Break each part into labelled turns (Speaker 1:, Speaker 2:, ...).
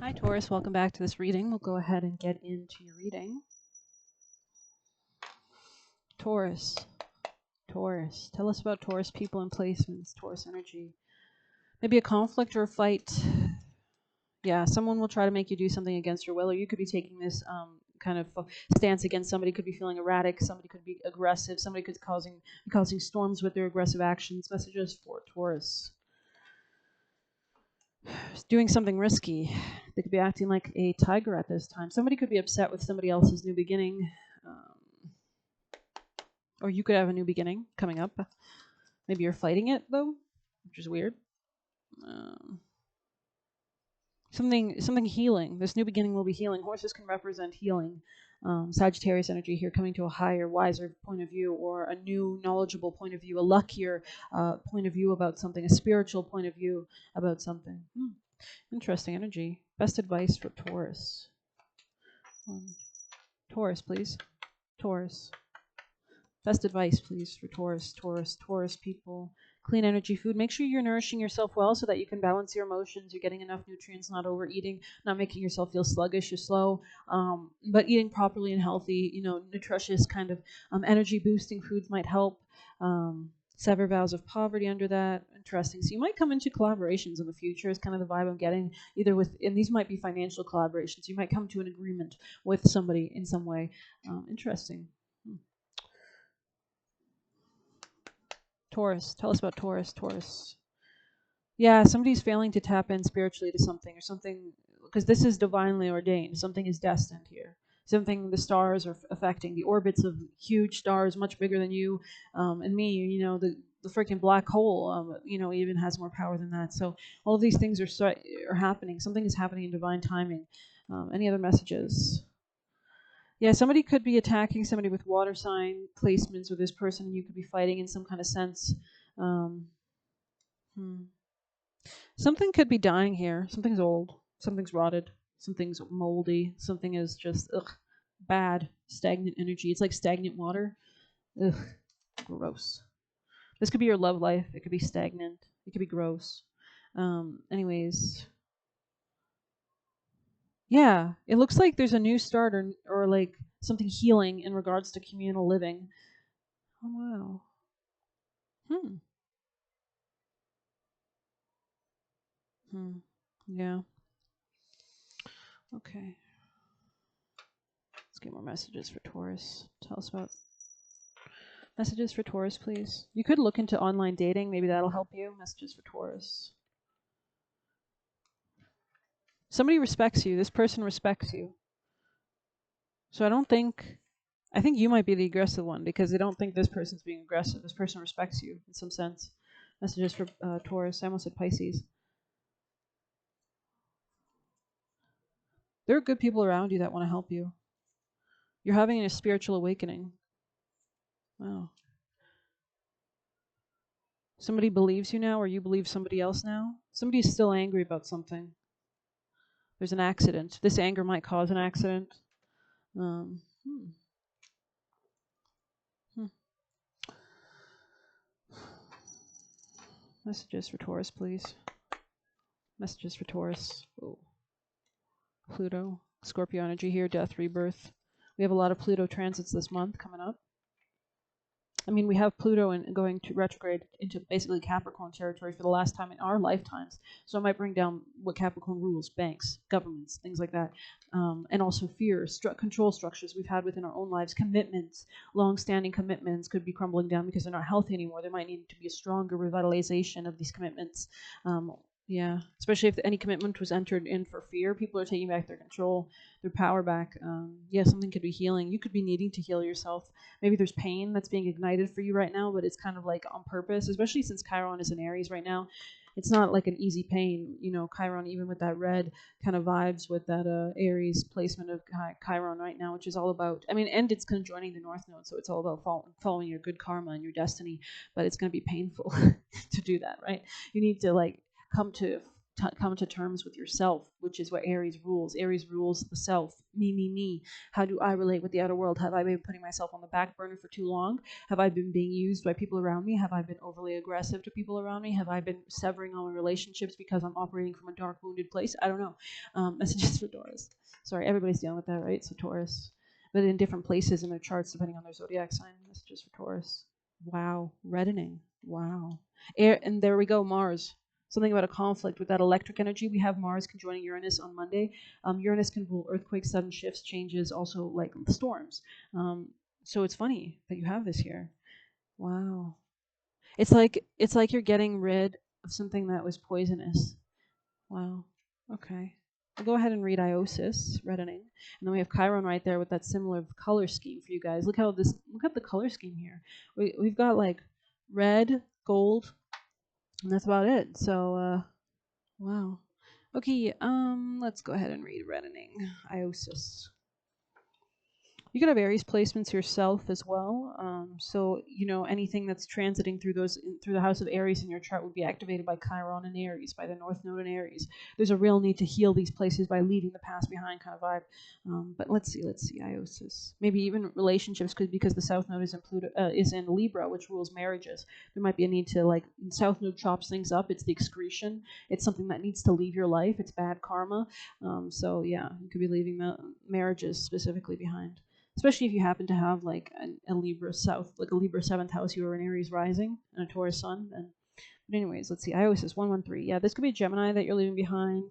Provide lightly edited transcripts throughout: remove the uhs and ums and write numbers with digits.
Speaker 1: Hi Taurus, welcome back to this reading. We'll go ahead and get into your reading. Taurus, tell us about Taurus people and placements, Taurus energy. Maybe a conflict or a fight. Yeah, someone will try to make you do something against your will, or you could be taking this kind of stance against somebody. Could be feeling erratic, somebody could be aggressive, somebody could be causing storms with their aggressive actions. Messages for Taurus. Doing something risky. They could be acting like a tiger at this time. Somebody could be upset with somebody else's new beginning. Or you could have a new beginning coming up. Maybe you're fighting it, though, which is weird. Something healing. This new beginning will be healing. Horses can represent healing. Sagittarius energy here, coming to a higher, wiser point of view, or a new, knowledgeable point of view, a luckier point of view about something, a spiritual point of view about something. Interesting energy. Best advice for Taurus. Taurus, please. Taurus. Best advice, please, for Taurus people. Clean energy food. Make sure you're nourishing yourself well so that you can balance your emotions. You're getting enough nutrients, not overeating, not making yourself feel sluggish or slow, but eating properly and healthy, nutritious kind of energy boosting foods might help. Sever vows of poverty under that. Interesting. So you might come into collaborations in the future is kind of the vibe I'm getting, either with, and these might be financial collaborations. You might come to an agreement with somebody in some way. Interesting. Taurus, tell us about Taurus. Yeah, somebody's failing to tap in spiritually to something or something, because this is divinely ordained. Something is destined here. Something the stars are affecting, the orbits of huge stars, much bigger than you and me. The freaking black hole, even has more power than that. So all of these things are happening. Something is happening in divine timing. Any other messages? Yeah, somebody could be attacking somebody with water sign placements with this person, and you could be fighting in some kind of sense. Um, Something could be dying here. Something's old. Something's rotted. Something's moldy. Something is just bad, stagnant energy. It's like stagnant water. Ugh, gross. This could be your love life. It could be stagnant. It could be gross. Anyways, yeah, it looks like there's a new start or like something healing in regards to communal living. Oh wow. Hmm. Yeah. Okay. Let's get more messages for Taurus. Tell us about messages for Taurus, please. You could look into online dating. Maybe that'll help you. Messages for Taurus. Somebody respects you. This person respects you. So I think you might be the aggressive one because they don't think this person's being aggressive. This person respects you in some sense. Messages for Taurus. I almost said Pisces. There are good people around you that want to help you. You're having a spiritual awakening. Wow. Somebody believes you now, or you believe somebody else now. Somebody's still angry about something. There's an accident. This anger might cause an accident. Messages for Taurus, please. Messages for Taurus. Oh. Pluto. Scorpio energy here. Death, rebirth. We have a lot of Pluto transits this month coming up. I mean, we have Pluto going to retrograde into basically Capricorn territory for the last time in our lifetimes. So it might bring down what Capricorn rules, banks, governments, things like that. And also fears, control structures we've had within our own lives, commitments, long-standing commitments could be crumbling down because they're not healthy anymore. There might need to be a stronger revitalization of these commitments. Yeah, especially if any commitment was entered in for fear, people are taking back their control, their power back. Yeah, something could be healing. You could be needing to heal yourself. Maybe there's pain that's being ignited for you right now, but it's kind of like on purpose, especially since Chiron is in Aries right now. It's not like an easy pain. Chiron, even with that red kind of vibes with that Aries placement of Chiron right now, which is all about, and it's conjoining the North Node, so it's all about following your good karma and your destiny, but it's going to be painful to do that, right? You need to come to come to terms with yourself, which is what Aries rules. Aries rules the self. Me. How do I relate with the outer world? Have I been putting myself on the back burner for too long? Have I been being used by people around me? Have I been overly aggressive to people around me? Have I been severing all my relationships because I'm operating from a dark, wounded place? I don't know. Messages for Taurus. Sorry, everybody's dealing with that, right? So Taurus. But in different places in their charts, depending on their zodiac sign. Messages for Taurus. Wow. Reddening. Wow. And there we go, Mars. Something about a conflict with that electric energy. We have Mars conjoining Uranus on Monday. Uranus can rule earthquakes, sudden shifts, changes, also like storms. So it's funny that you have this here. Wow. It's like you're getting rid of something that was poisonous. Wow. Okay. I'll go ahead and read Iosis, reddening. And then we have Chiron right there with that similar color scheme for you guys. Look at the color scheme here. We've got like red, gold, and that's about it. So wow. Okay, let's go ahead and read reddening. Iosis. You could have Aries placements yourself as well. So anything that's transiting through the house of Aries in your chart would be activated by Chiron and Aries, by the North Node and Aries. There's a real need to heal these places by leaving the past behind, kind of vibe. But let's see, Iosis. Maybe even relationships, because the South Node is in is in Libra, which rules marriages. There might be a need to South Node chops things up. It's the excretion. It's something that needs to leave your life. It's bad karma. So yeah, you could be leaving the marriages specifically behind. Especially if you happen to have a Libra South, like a Libra 7th house, you are an Aries rising and a Taurus sun. But anyways, let's see. Iosis 113. Yeah, this could be a Gemini that you're leaving behind.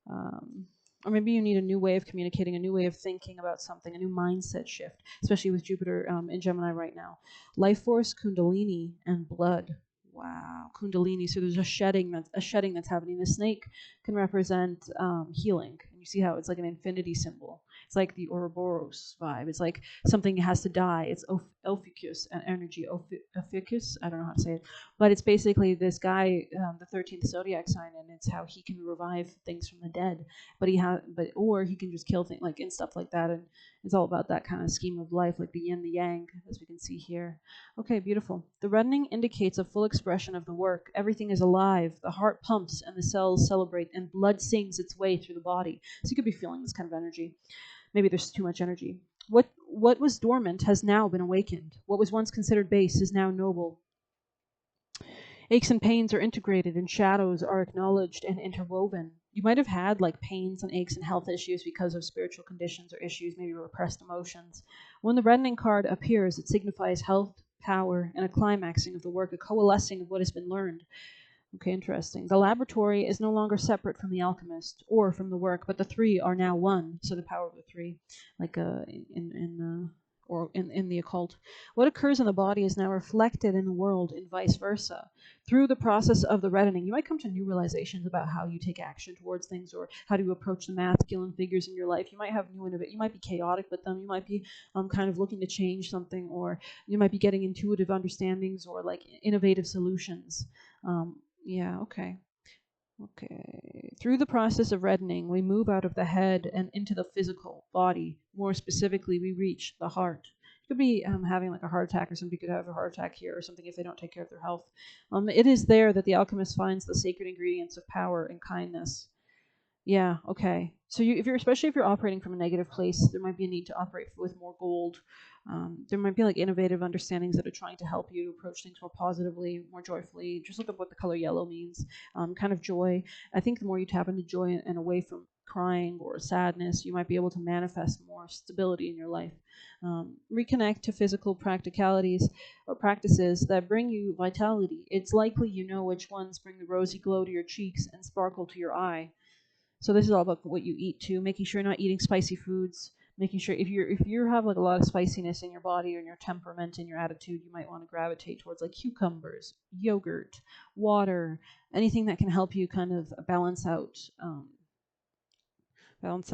Speaker 1: Or maybe you need a new way of communicating, a new way of thinking about something, a new mindset shift, especially with Jupiter in Gemini right now. Life force, Kundalini, and blood. Wow, Kundalini. So there's a shedding that's happening. The snake can represent healing, and you see how it's like an infinity symbol. It's like the Ouroboros vibe. It's like something has to die. It's Ophiuchus energy. Ophiuchus, I don't know how to say it, but it's basically this guy, the 13th zodiac sign, and it's how he can revive things from the dead. Or he can just kill things and stuff like that. And it's all about that kind of scheme of life, like the yin, the yang, as we can see here. Okay, beautiful. The reddening indicates a full expression of the work. Everything is alive. The heart pumps and the cells celebrate, and blood sings its way through the body. So you could be feeling this kind of energy. Maybe there's too much energy. What was dormant has now been awakened. What was once considered base is now noble. Aches and pains are integrated, and shadows are acknowledged and interwoven. You might have had pains and aches and health issues because of spiritual conditions or issues, maybe repressed emotions. When the reddening card appears, it signifies health, power, and a climaxing of the work, a coalescing of what has been learned. Okay, interesting. The laboratory is no longer separate from the alchemist or from the work, but the three are now one. So the power of the three, in the occult. What occurs in the body is now reflected in the world and vice versa. Through the process of the reddening, you might come to new realizations about how you take action towards things or how to approach the masculine figures in your life. You might have new innovative. You might be chaotic with them. You might be kind of looking to change something, or you might be getting intuitive understandings or innovative solutions. Yeah, okay. Okay. Through the process of reddening, we move out of the head and into the physical body. More specifically, we reach the heart. You could be having a heart attack, or somebody could have a heart attack here or something if they don't take care of their health. It is there that the alchemist finds the sacred ingredients of power and kindness. Yeah, okay. So especially if you're operating from a negative place, there might be a need to operate with more gold. There might be innovative understandings that are trying to help you approach things more positively, more joyfully. Just look up what the color yellow means. Kind of joy. I think the more you tap into joy and away from crying or sadness, you might be able to manifest more stability in your life. Reconnect to physical practicalities or practices that bring you vitality. It's likely you know which ones bring the rosy glow to your cheeks and sparkle to your eye. So this is all about what you eat too, making sure you're not eating spicy foods, making sure if you have a lot of spiciness in your body or in your temperament, in your attitude, you might want to gravitate towards cucumbers, yogurt, water, anything that can help you kind of balance that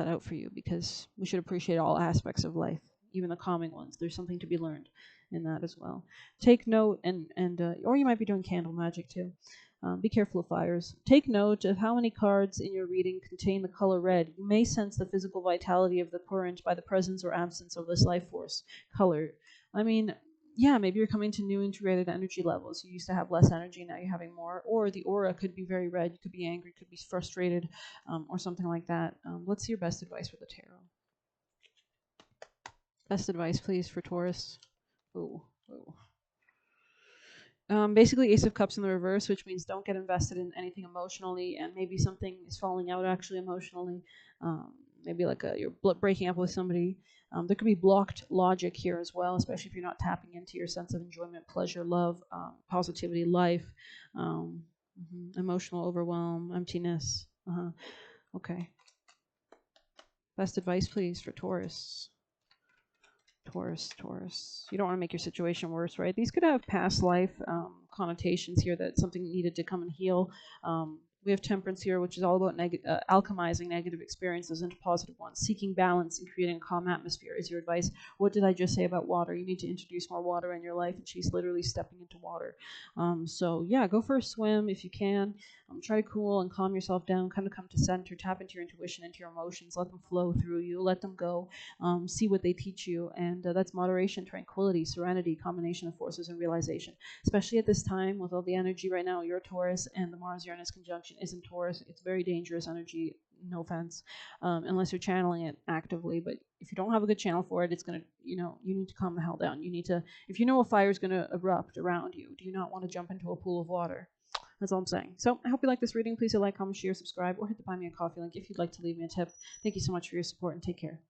Speaker 1: out for you, because we should appreciate all aspects of life, even the calming ones. There's something to be learned in that as well. Take note or you might be doing candle magic too. Be careful of fires. Take note of how many cards in your reading contain the color red. You may sense the physical vitality of the current by the presence or absence of this life force color. I mean, yeah, maybe you're coming to new integrated energy levels. You used to have less energy, now you're having more. Or the aura could be very red. You could be angry, could be frustrated, or something like that. Let's see your best advice for the tarot. Best advice, please, for Taurus. Ooh, ooh. Basically, Ace of Cups in the reverse, which means don't get invested in anything emotionally, and maybe something is falling out actually emotionally. Maybe like you're breaking up with somebody. There could be blocked logic here as well, especially if you're not tapping into your sense of enjoyment, pleasure, love, positivity, life, emotional overwhelm, emptiness. Okay. Best advice, please, for Taurus. Taurus. You don't want to make your situation worse, right? These could have past life connotations here, that something needed to come and heal. We have Temperance here, which is all about alchemizing negative experiences into positive ones. Seeking balance and creating a calm atmosphere is your advice. What did I just say about water? You need to introduce more water in your life, and she's literally stepping into water. So yeah, go for a swim if you can. Try to cool and calm yourself down, kind of come to center, tap into your intuition, into your emotions, let them flow through you, let them go. See what they teach you, and that's moderation, tranquility, serenity, combination of forces and realization. Especially at this time with all the energy right now, you're Taurus, and the Mars-Uranus conjunction is in Taurus. It's very dangerous energy, no offense, unless you're channeling it actively. But if you don't have a good channel for it, it's going to, you need to calm the hell down. You need to, if you know a fire is going to erupt around you, do you not want to jump into a pool of water? That's all I'm saying. So I hope you like this reading. Please hit like, comment, share, subscribe, or hit the Buy Me a Coffee link if you'd like to leave me a tip. Thank you so much for your support, and take care.